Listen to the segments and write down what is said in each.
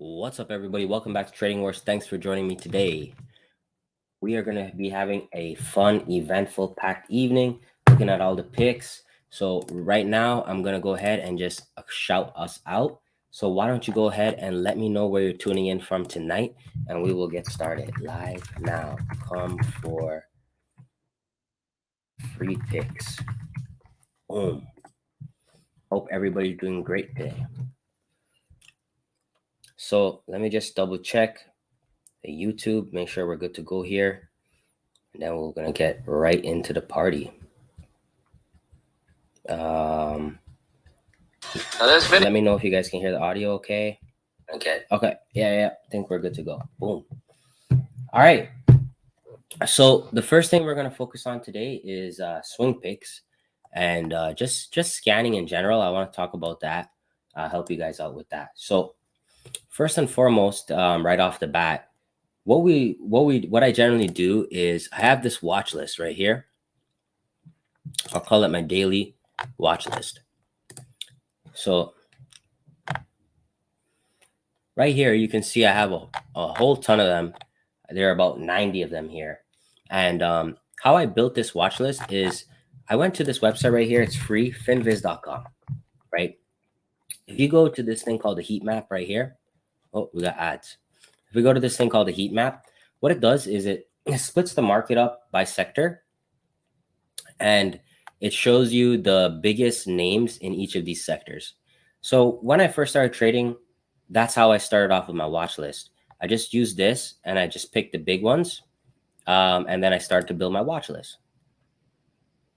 What's up, everybody? Welcome back to Trading Wars. Thanks for joining me today. We are going to be having a fun, eventful, packed evening, looking at all the picks. So right now, I'm going to go ahead and just shout us out. So why don't you go ahead and let me know where you're tuning in from tonight, and we will get started live now. Come for free picks. Boom. Hope everybody's doing great today. So let me just double check the YouTube, make sure we're good to go here. And then we're going to get right into the party. Let me know if you guys can hear the audio okay. Okay. Yeah. I think we're good to go. Boom. All right. So the first thing we're going to focus on today is swing picks and just scanning in general. I want to talk about that. Help you guys out with that. So first and foremost, right off the bat, what I generally do is I have this watch list right here. I'll call it my daily watch list. So right here, you can see I have a whole ton of them. There are about 90 of them here. And how I built this watch list is I went to this website right here. It's free, finviz.com, right? If you go to this thing called the heat map right here, oh, we got ads. If we go to this thing called the heat map, what it does is it splits the market up by sector, and it shows you the biggest names in each of these sectors. So when I first started trading, that's how I started off with my watch list. I just used this and I just picked the big ones. And then I started to build my watch list.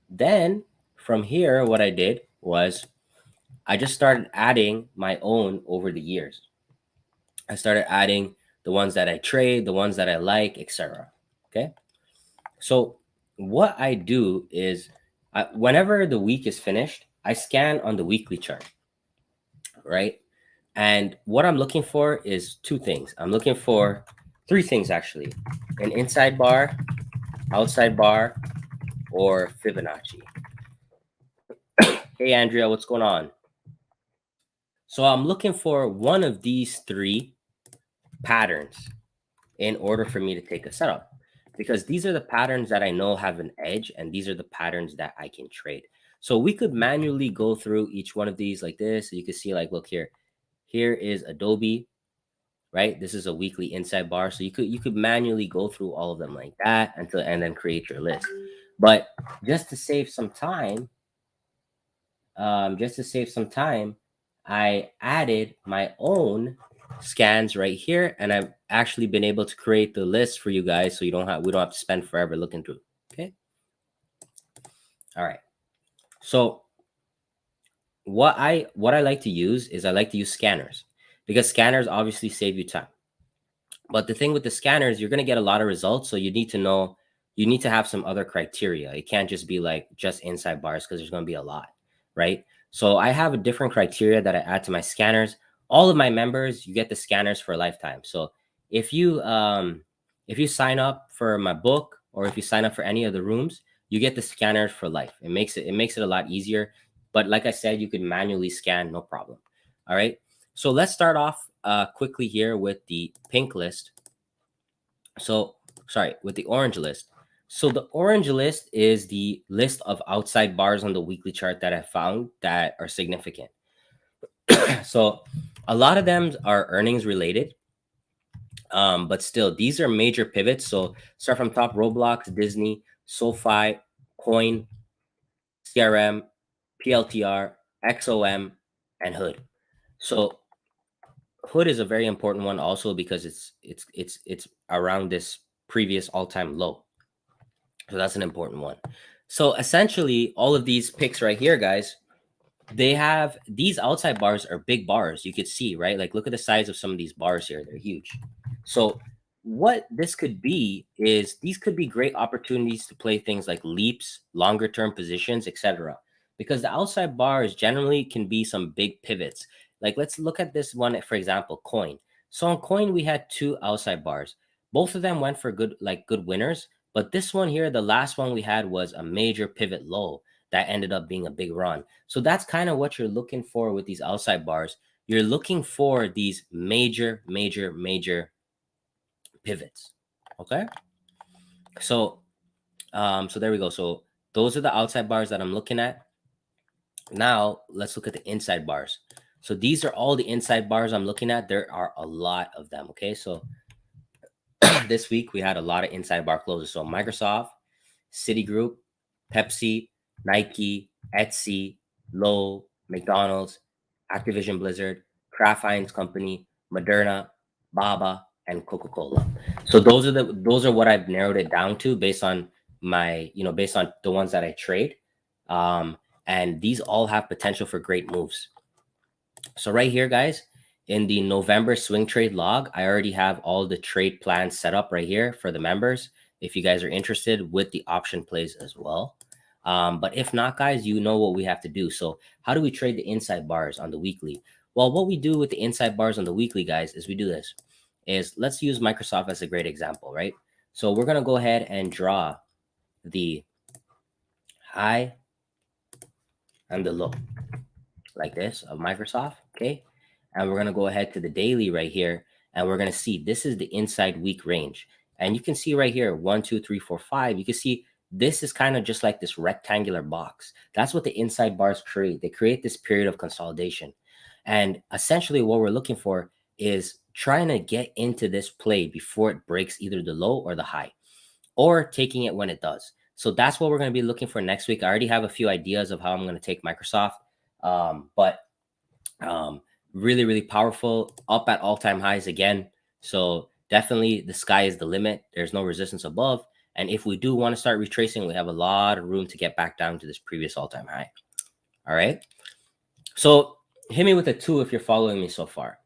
Then from here, what I did was I just started adding my own over the years. I started adding the ones that I trade, the ones that I like, etc. Okay. So what I do is whenever the week is finished, I scan on the weekly chart, right? And what I'm looking for is two things. I'm looking for three things, actually: an inside bar, outside bar, or Fibonacci. Hey, Andrea, what's going on? So I'm looking for one of these three patterns in order for me to take a setup, because these are the patterns that I know have an edge, and these are the patterns that I can trade. So we could manually go through each one of these like this. So you can see, like, look here. Here is Adobe, right? This is a weekly inside bar. So you could manually go through all of them like that and then create your list. But just to save some time, I added my own scans right here, and I've actually been able to create the list for you guys, so we don't have to spend forever looking through. Okay. All right. So what I like to use is I like to use scanners, because scanners obviously save you time. But the thing with the scanners, you're going to get a lot of results. So you need to have some other criteria. It can't just be like just inside bars, because there's going to be a lot, right? So I have a different criteria that I add to my scanners. All of my members, you get the scanners for a lifetime. So if you sign up for my book, or if you sign up for any of the rooms, you get the scanners for life. It makes it a lot easier. But like I said, you can manually scan, no problem. All right. So let's start off quickly here with the pink list. So sorry, with the orange list. So the orange list is the list of outside bars on the weekly chart that I found that are significant. So a lot of them are earnings related, but still, these are major pivots. So start from top: Roblox, Disney, SoFi, Coin, CRM, PLTR, XOM, and Hood. So Hood is a very important one also, because it's around this previous all-time low. So that's an important one. So essentially, all of these picks right here, guys, they have these outside bars are big bars. You could see, right? Like, look at the size of some of these bars here. They're huge. So what this could be is these could be great opportunities to play things like leaps, longer term positions, etc. Because the outside bars generally can be some big pivots. Like, let's look at this one, for example, Coin. So on Coin, we had two outside bars. Both of them went for good winners. But this one here, the last one we had, was a major pivot low that ended up being a big run. So that's kind of what you're looking for with these outside bars. you're looking for these major pivots. Okay. So so there we go. So those are the outside bars that I'm looking at. Now let's look at the inside bars. So these are all the inside bars I'm looking at. There are a lot of them. Okay. So this week we had a lot of inside bar closes. So Microsoft, Citigroup, Pepsi, Nike, Etsy, Lowe, McDonald's, Activision Blizzard, Kraft Heinz Company, Moderna, Baba, and Coca-Cola. So those are what I've narrowed it down to based on based on the ones that I trade. And these all have potential for great moves. So right here, guys, in the November swing trade log, I already have all the trade plans set up right here for the members. If you guys are interested with the option plays as well. But if not, guys, you know what we have to do. So how do we trade the inside bars on the weekly? Well, what we do with the inside bars on the weekly, guys, is we do this. Let's use Microsoft as a great example, right? So we're going to go ahead and draw the high and the low like this of Microsoft, okay? And we're going to go ahead to the daily right here, and we're going to see this is the inside week range. And you can see right here, 1, 2, 3, 4, 5. You can see this is kind of just like this rectangular box. That's what the inside bars create. They create this period of consolidation. And essentially what we're looking for is trying to get into this play before it breaks either the low or the high, or taking it when it does. So that's what we're going to be looking for next week. I already have a few ideas of how I'm going to take Microsoft. But really powerful, up at all-time highs again. So definitely the sky is the limit. There's no resistance above. And if we do want to start retracing, we have a lot of room to get back down to this previous all-time high. All right. So hit me with a 2 if you're following me so far.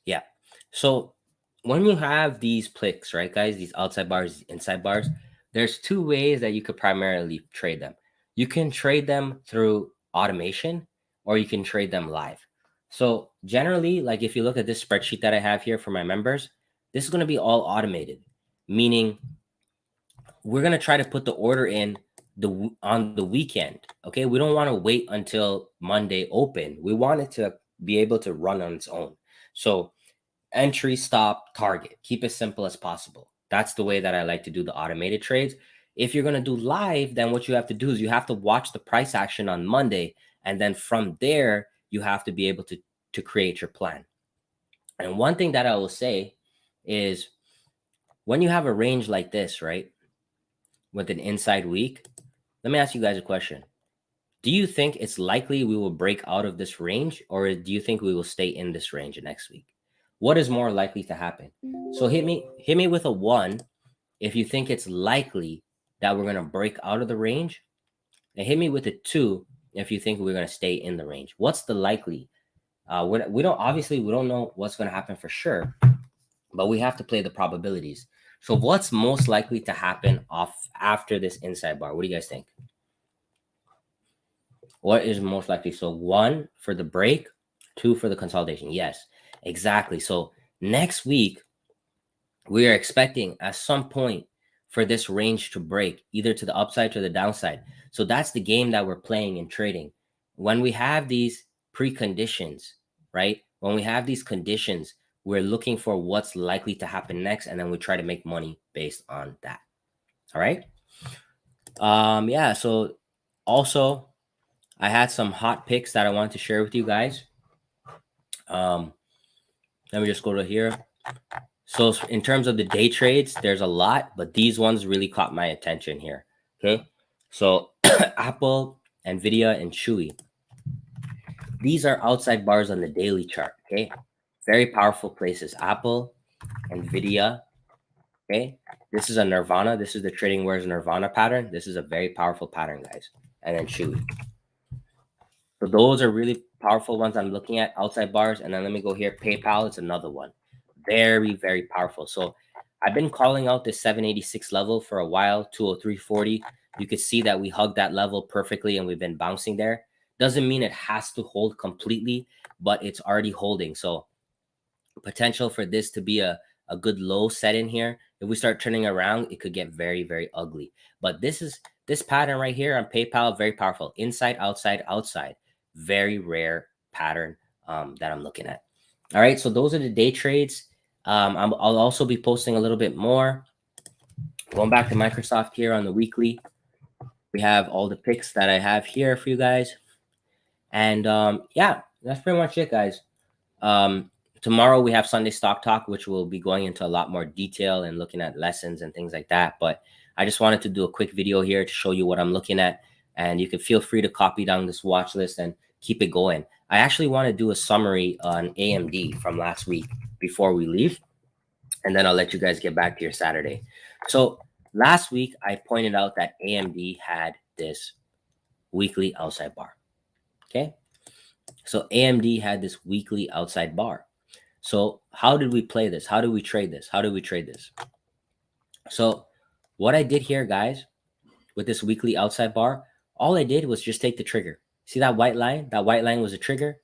Yeah. So when you have these clicks, right, guys, these outside bars, inside bars, there's 2 ways that you could primarily trade them. You can trade them through automation, or you can trade them live. So generally, like if you look at this spreadsheet that I have here for my members, this is going to be all automated, meaning we're going to try to put the order in on the weekend. Okay. We don't want to wait until Monday open. We want it to be able to run on its own. So entry, stop, target, keep it simple as possible. That's the way that I like to do the automated trades. If you're going to do live, then what you have to do is you have to watch the price action on Monday. And then from there, you have to be able to create your plan. And one thing that I will say is when you have a range like this, right, with an inside week, let me ask you guys a question. Do you think it's likely we will break out of this range, or do you think we will stay in this range next week? What is more likely to happen? So hit me with a 1 if you think it's likely that we're going to break out of the range, and hit me with a 2 if you think we're going to stay in the range. What's the likely? We don't know what's going to happen for sure, but we have to play the probabilities. So what's most likely to happen after this inside bar? What do you guys think? What is most likely? So 1 for the break, 2 for the consolidation. Yes, exactly. So next week, we are expecting at some point for this range to break either to the upside or the downside. So that's the game that we're playing in trading. When we have these preconditions, right? When we have these conditions, we're looking for what's likely to happen next, and then we try to make money based on that. All right. Yeah. So also, I had some hot picks that I wanted to share with you guys. Let me just go to here. So in terms of the day trades, there's a lot, but these ones really caught my attention here. Okay. So Apple, Nvidia, and Chewy. These are outside bars on the daily chart. Okay. Very powerful places. Apple, Nvidia. Okay. This is a Nirvana. This is the Trading Wares Nirvana pattern. This is a very powerful pattern, guys. And then Chewy. So those are really powerful ones I'm looking at, outside bars. And then let me go here. PayPal is another one. Very powerful. So I've been calling out this 786 level for a while, 203.40. You could see that we hugged that level perfectly and we've been bouncing there. Doesn't mean it has to hold completely, but it's already holding. So potential for this to be a good low set in here. If we start turning around, it could get very ugly. But this pattern right here on PayPal, very powerful. Inside, outside, outside. very rare pattern that I'm looking at. All right, so those are the day trades. I'll also be posting a little bit more. Going back to Microsoft here on the weekly, we have all the picks that I have here for you guys. And yeah, that's pretty much it, guys. Tomorrow we have Sunday Stock Talk, which will be going into a lot more detail and looking at lessons and things like that. But I just wanted to do a quick video here to show you what I'm looking at. And you can feel free to copy down this watch list and keep it going. I actually want to do a summary on AMD from last week before we leave. And then I'll let you guys get back to your Saturday. So last week, I pointed out that AMD had this weekly outside bar. Okay. So AMD had this weekly outside bar. So how did we play this? How do we trade this? How do we trade this? So what I did here, guys, with this weekly outside bar, all I did was just take the trigger. See that white line? That white line was a trigger.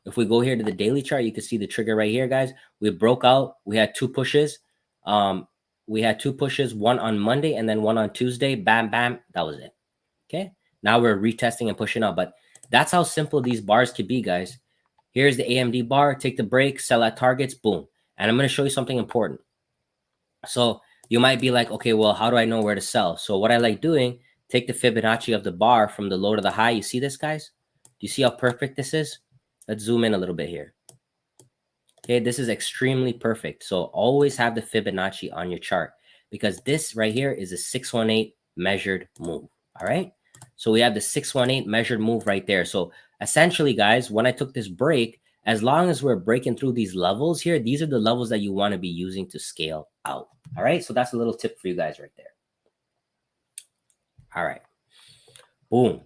If we go here to the daily chart, you can see the trigger right here, guys. We broke out. We had two pushes. We had two pushes, one on Monday and then one on Tuesday. Bam, bam. That was it. Okay. Now we're retesting and pushing up. But that's how simple these bars could be, guys. Here's the AMD bar. Take the break, sell at targets. Boom. And I'm going to show you something important. So you might be like, okay, well, how do I know where to sell? So what I like doing, take the Fibonacci of the bar from the low to the high. You see this, guys? Do you see how perfect this is? Let's zoom in a little bit here. Okay, this is extremely perfect. So always have the Fibonacci on your chart because this right here is a 618 measured move. All right. So we have the 618 measured move right there. So essentially, guys, when I took this break, as long as we're breaking through these levels here, these are the levels that you want to be using to scale out. All right. So that's a little tip for you guys right there. All right. Boom.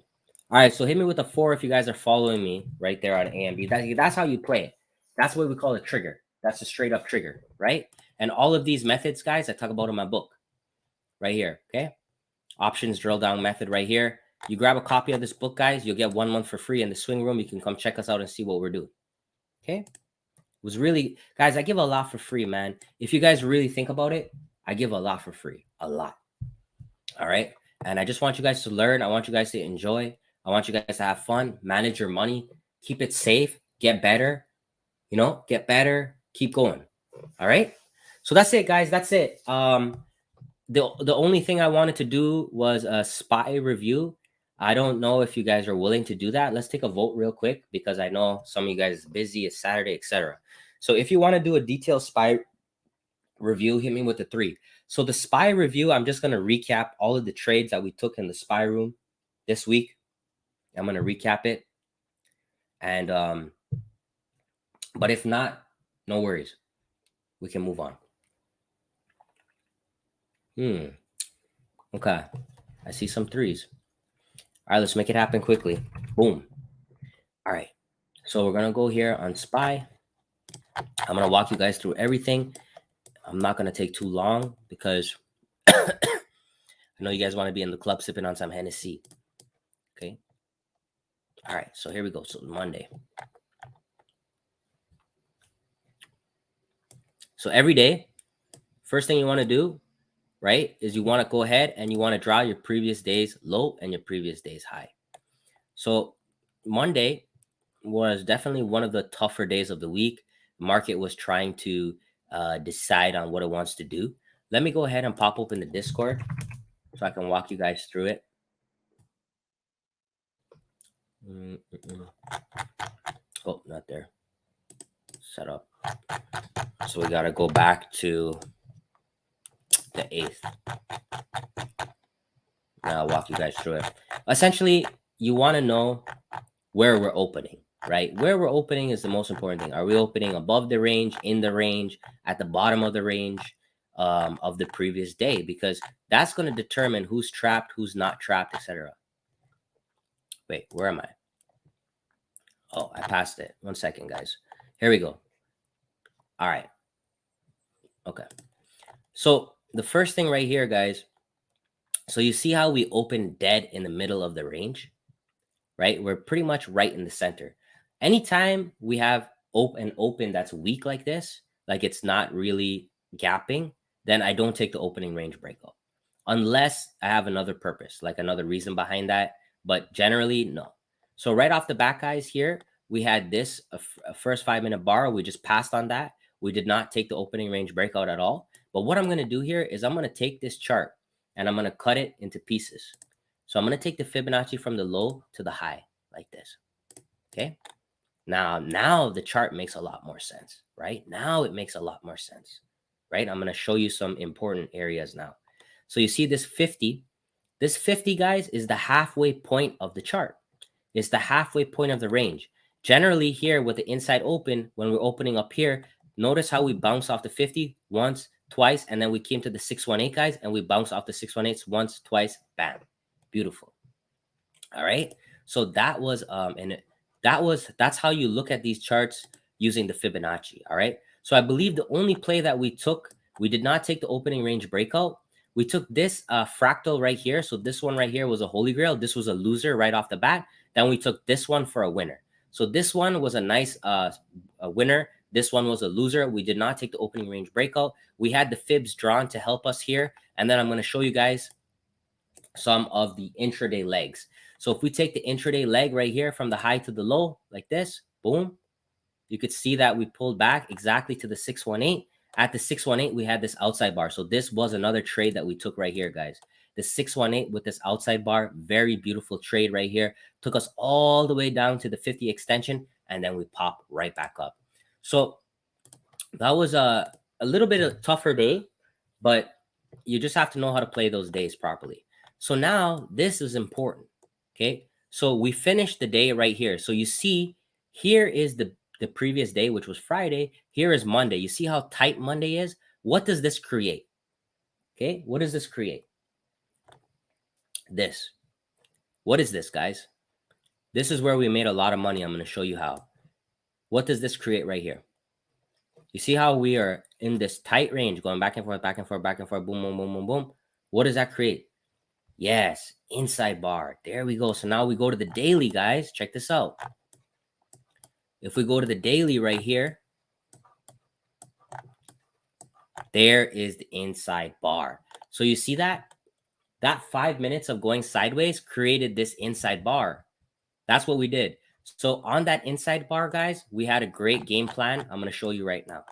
All right. So hit me with a 4 if you guys are following me right there on AMD. That's how you play it. That's what we call a trigger. That's a straight up trigger, right? And all of these methods, guys, I talk about in my book right here. Okay. Options drill down method right here. You grab a copy of this book, guys. You'll get 1 month for free in the swing room. You can come check us out and see what we're doing. Okay. It was really, guys, I give a lot for free, man. If you guys really think about it, I give a lot for free. A lot. All right. And I just want you guys to learn. I want you guys to enjoy. I want you guys to have fun, manage your money, keep it safe, get better, get better, keep going. All right. So that's it, guys. That's it. The only thing I wanted to do was a SPY review. I don't know if you guys are willing to do that. Let's take a vote real quick because I know some of you guys are busy. It's Saturday, etc. So if you want to do a detailed SPY review, hit me with the 3. So the SPY review, I'm just going to recap all of the trades that we took in the SPY room this week. I'm going to recap it. And but if not, no worries. We can move on. Okay. I see some 3s. All right, let's make it happen quickly. Boom. All right. So we're going to go here on SPY. I'm going to walk you guys through everything. I'm not going to take too long because I know you guys want to be in the club sipping on some Hennessy. Okay. All right. So here we go. So Monday. So every day, first thing you want to do, right, is you want to go ahead and you want to draw your previous day's low and your previous day's high. So Monday was definitely one of the tougher days of the week. The market was trying to decide on what it wants to do. Let me go ahead and pop open the Discord so I can walk you guys through it. Oh, not there. Set up. So we got to go back to the 8th. Now I'll walk you guys through it. Essentially, you want to know where we're opening, right? Where we're opening is the most important thing. Are we opening above the range, in the range, at the bottom of the range of the previous day? Because that's going to determine who's trapped, who's not trapped, etc. Wait, where am I? Oh, I passed it. 1 second, guys. Here we go. All right. Okay. So the first thing right here, guys. So you see how we open dead in the middle of the range, right? We're pretty much right in the center. Anytime we have an open that's weak like this, like it's not really gapping, then I don't take the opening range breakout unless I have another purpose, like another reason behind that. But generally, no. So right off the bat, guys, here, we had this a first 5-minute bar. We just passed on that. We did not take the opening range breakout at all. But what I'm going to do here is I'm going to take this chart and I'm going to cut it into pieces. So I'm going to take the Fibonacci from the low to the high like this. Okay. Now the chart makes a lot more sense, right? Now it makes a lot more sense, right? I'm going to show you some important areas now. So you see this 50. This 50, guys, is the halfway point of the chart. It's the halfway point of the range. Generally here with the inside open, when we're opening up here, notice how we bounce off the 50 once, twice, and then we came to the 618, guys, and we bounce off the 618 once, twice, bam. Beautiful. All right. So that was that's how you look at these charts using the Fibonacci. All right. So I believe the only play that we took, we did not take the opening range breakout. We took this fractal right here. So this one right here was a holy grail. This was a loser right off the bat. Then we took this one for a winner. So this one was a nice a winner. This one was a loser. We did not take the opening range breakout. We had the fibs drawn to help us here. And then I'm going to show you guys some of the intraday legs. So if we take the intraday leg right here from the high to the low like this, boom, you could see that we pulled back exactly to the 618. At the 618, we had this outside bar. So this was another trade that we took right here, guys. The 618 with this outside bar, very beautiful trade right here. Took us all the way down to the 50 extension, and then we pop right back up. So that was a little bit of a tougher day, but you just have to know how to play those days properly. So now this is important, okay? So we finished the day right here. So you see here is the previous day, which was Friday. Here is Monday. You see how tight Monday is? What does this create? Okay, what does this create? This. What is this, guys? This is where we made a lot of money. I'm going to show you how. What does this create right here? You see how we are in this tight range, going back and forth, back and forth, back and forth, boom, boom, boom, boom, boom. What does that create? Yes, inside bar. There we go. So now we go to the daily, guys. Check this out. If we go to the daily right here, there is the inside bar. So you see that? That 5 minutes of going sideways created this inside bar. That's what we did. So on that inside bar, guys, we had a great game plan. I'm going to show you right now.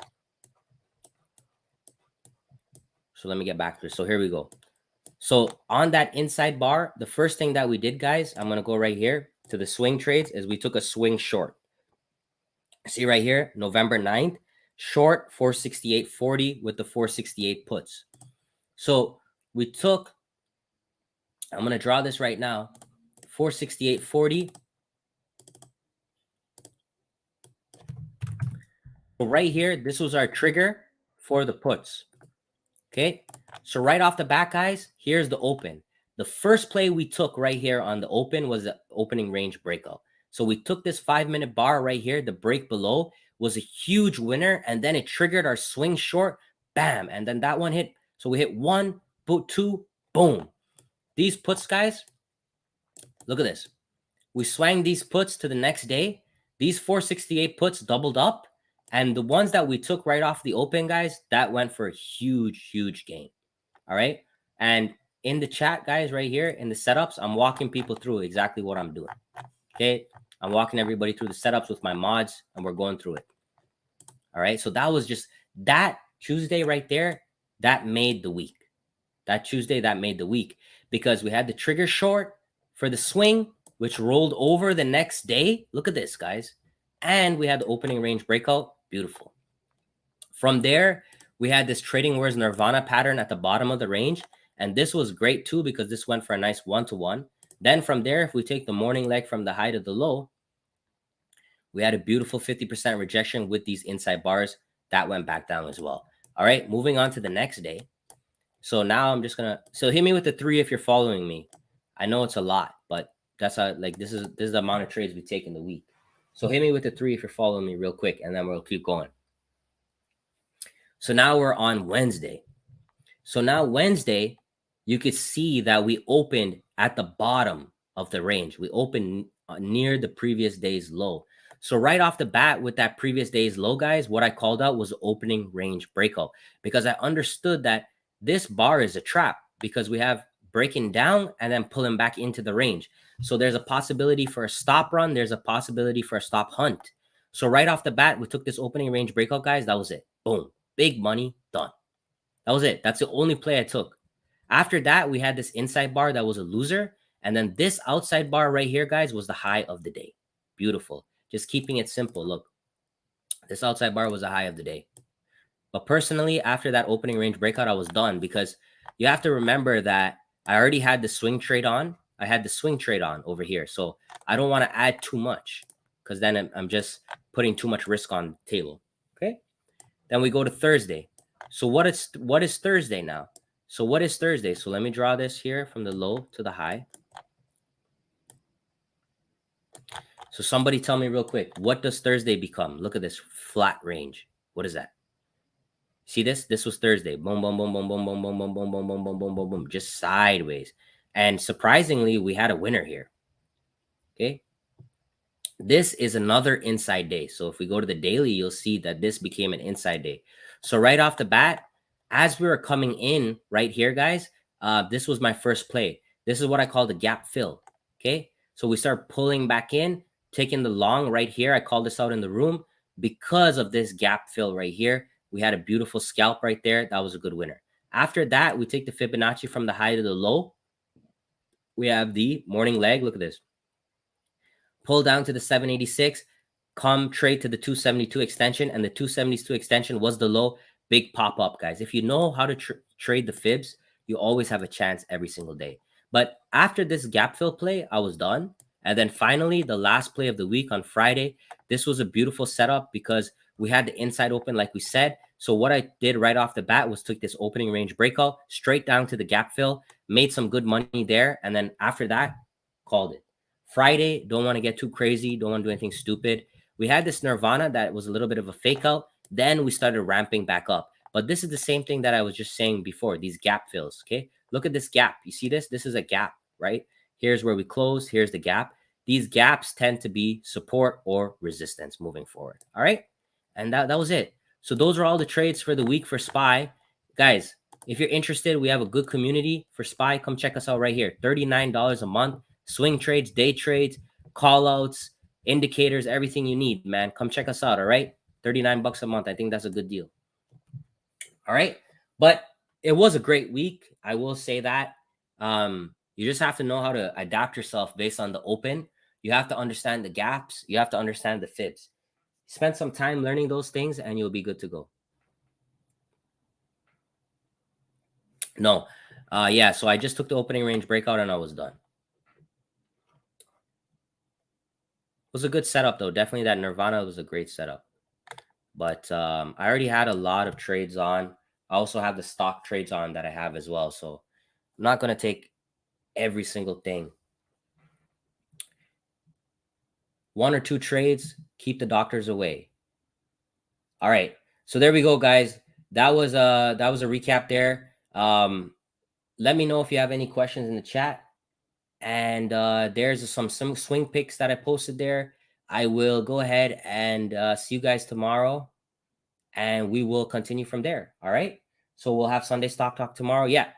So let me get back to this. So here we go. So on that inside bar, the first thing that we did, guys, I'm going to go right here to the swing trades, is we took a swing short. See right here, November 9th, short 468.40 with the 468 puts. So we took, I'm going to draw this right now, 468.40. So right here, this was our trigger for the puts. Okay, so right off the bat, guys, here's the open. The first play we took right here on the open was the opening range breakout. So we took this 5 minute bar right here. The break below was a huge winner, and then it triggered our swing short, bam, and then that one hit. So we hit 1, 2, boom. These puts, guys, look at this. We swang these puts to the next day. These 468 puts doubled up. And the ones that we took right off the open, guys, that went for a huge, huge gain. All right. And in the chat, guys, right here in the setups, I'm walking people through exactly what I'm doing. Okay. I'm walking everybody through the setups with my mods, and we're going through it. All right. So that was just that Tuesday right there. That made the week. That Tuesday, that made the week, because we had the trigger short for the swing, which rolled over the next day. Look at this, guys. And we had the opening range breakout. Beautiful. From there, we had this Trading Wars Nirvana pattern at the bottom of the range. And this was great too, because this went for a nice 1-to-1. Then from there, if we take the morning leg from the high to the low, we had a beautiful 50% rejection with these inside bars. That went back down as well. All right, moving on to the next day. So now I'm just going to, so hit me with the 3 if you're following me. I know it's a lot, but that's how, like, this is the amount of trades we take in the week. So hit me with the 3 if you're following me real quick, and then we'll keep going. So now we're on Wednesday. So now Wednesday, you could see that we opened at the bottom of the range. We opened near the previous day's low. So right off the bat with that previous day's low, guys, what I called out was opening range breakout, because I understood that this bar is a trap, because we have breaking down and then pulling back into the range. So there's a possibility for a stop run. There's a possibility for a stop hunt. So right off the bat, we took this opening range breakout, guys. That was it. Boom. Big money, done. That was it. That's the only play I took. After that, we had this inside bar that was a loser. And then this outside bar right here, guys, was the high of the day. Beautiful. Just keeping it simple. Look, this outside bar was the high of the day. But personally, after that opening range breakout, I was done because you have to remember that I already had the swing trade on. I had the swing trade on over here. So I don't want to add too much because then I'm just putting too much risk on the table. Okay. Then we go to Thursday. So what is Thursday now? So what is Thursday? So let me draw this here from the low to the high. So somebody tell me real quick, what does Thursday become? Look at this flat range. What is that? See this? This was Thursday. Boom, boom, boom, boom, boom, boom, boom, boom, boom, boom, boom, boom, boom, boom, boom. Just sideways. And surprisingly, we had a winner here. Okay. This is another inside day. So if we go to the daily, you'll see that this became an inside day. So right off the bat, as we were coming in right here, guys, this was my first play. This is what I call the gap fill. Okay. So we start pulling back in, taking the long right here. I called this out in the room because of this gap fill right here. We had a beautiful scalp right there. That was a good winner. After that, we take the Fibonacci from the high to the low. We have the morning leg. Look at this. Pull down to the 786, come trade to the 272 extension, and the 272 extension was the low. Big pop up, guys. If you know how to trade the fibs, you always have a chance every single day. But after this gap fill play, I was done. And then finally, the last play of the week on Friday, this was a beautiful setup because we had the inside open, like we said. So what I did right off the bat was took this opening range breakout straight down to the gap fill, made some good money there. And then after that, called it. Friday, don't want to get too crazy. Don't want to do anything stupid. We had this Nirvana that was a little bit of a fake out. Then we started ramping back up. But this is the same thing that I was just saying before, these gap fills, okay? Look at this gap. You see this? This is a gap, right? Here's where we close. Here's the gap. These gaps tend to be support or resistance moving forward, all right? And that was it. So those are all the trades for the week for SPY. Guys, if you're interested, we have a good community for SPY. Come check us out right here. $39 a month. Swing trades, day trades, call outs, indicators, everything you need, man. Come check us out, all right? 39 bucks a month. I think that's a good deal. All right. But it was a great week. I will say that. You just have to know how to adapt yourself based on the open. You have to understand the gaps. You have to understand the fibs. Spend some time learning those things and you'll be good to go. No. Yeah, so I just took the opening range breakout and I was done. It was a good setup, though. Definitely that Nirvana was a great setup. But I already had a lot of trades on. I also have the stock trades on that I have as well. So I'm not going to take every single thing. 1 or 2 trades, keep the doctors away. All right. So there we go, guys. That was a recap there. Let me know if you have any questions in the chat. And there's some swing picks that I posted there. I will go ahead and see you guys tomorrow, and we will continue from there. All right. So we'll have Sunday Stock Talk tomorrow. Yeah.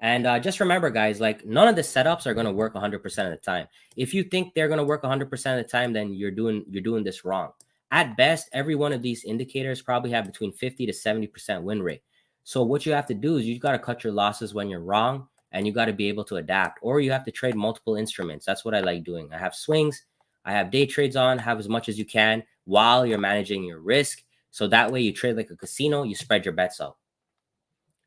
And just remember, guys, like none of the setups are going to work 100% of the time. If you think they're going to work 100% of the time, then you're doing this wrong. At best, every one of these indicators probably have between 50 to 70% win rate. So what you have to do is you got to cut your losses when you're wrong, and you got to be able to adapt, or you have to trade multiple instruments. That's what I like doing. I have swings, I have day trades on, have as much as you can while you're managing your risk. So that way you trade like a casino, you spread your bets out.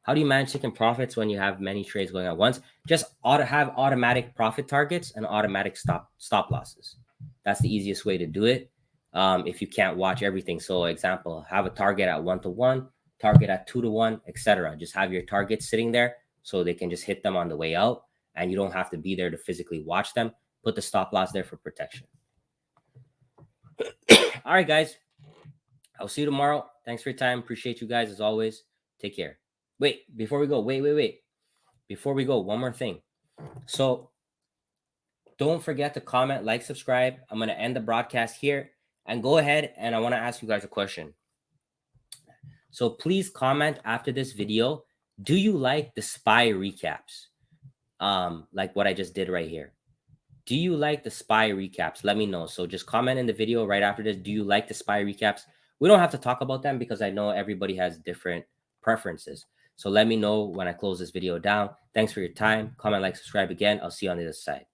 How do you manage taking profits when you have many trades going at once? Just have automatic profit targets and automatic stop losses. That's the easiest way to do it. If you can't watch everything. So example, have a target at 1-to-1, target at 2-to-1, etc. Just have your targets sitting there so they can just hit them on the way out, and you don't have to be there to physically watch them. Put the stop loss there for protection. All right, guys. I'll see you tomorrow. Thanks for your time. Appreciate you guys as always. Take care. Wait, before we go, wait. Before we go, one more thing. So don't forget to comment, like, subscribe. I'm going to end the broadcast here and go ahead, and I want to ask you guys a question. So please comment after this video. Do you like the SPY recaps? Like what I just did right here? Do you like the SPY recaps? Let me know. So just comment in the video right after this. Do you like the SPY recaps? We don't have to talk about them because I know everybody has different preferences. So let me know when I close this video down. Thanks for your time. Comment, like, subscribe again. I'll see you on the other side.